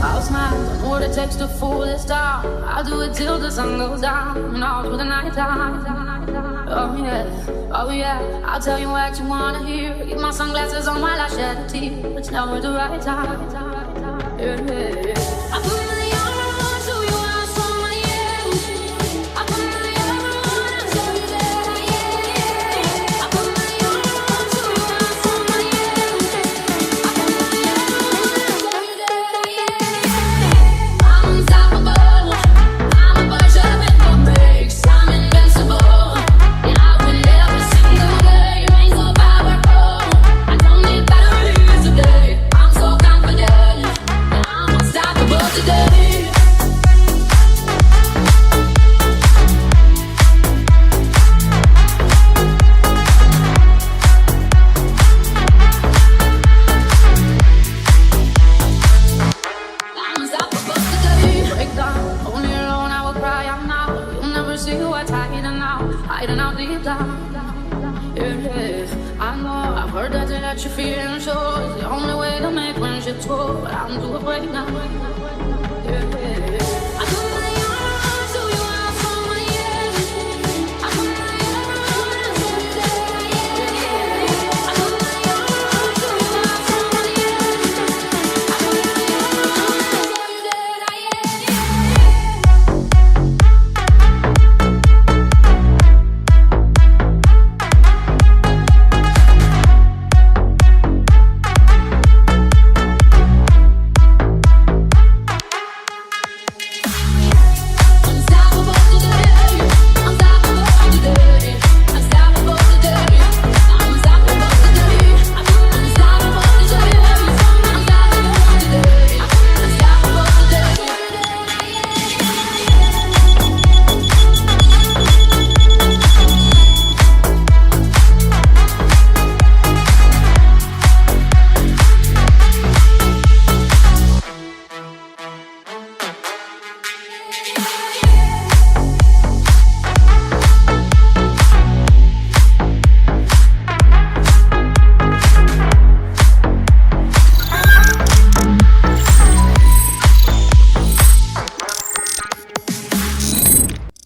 I'll smile, I know what it takes to fool this town. I'll do it till the sun goes down and all through the night time. Oh yeah, oh yeah, I'll tell you what you wanna hear. Keep my sunglasses on while I shed a tear. It's never the right time. Yeah, yeah, yeah. I put my arm so you are someone, yeah. I put my arm so you that I am. I put my arm so you are someone, yeah. I put my arm so you that I am. I'm unstoppable. I'm a version with no brakes. I'm invincible. And I win every single day. Rain so powerful. I don't need batteries today. I'm so confident. And I'm unstoppable today. I'm unstoppable today. Break down, only alone I will cry out now. You'll never see what's hiding out deep down. Yeah, yeah. I know, I've heard that to let you feel and show. It's the only way to make friendships grow. But I'm too afraid now.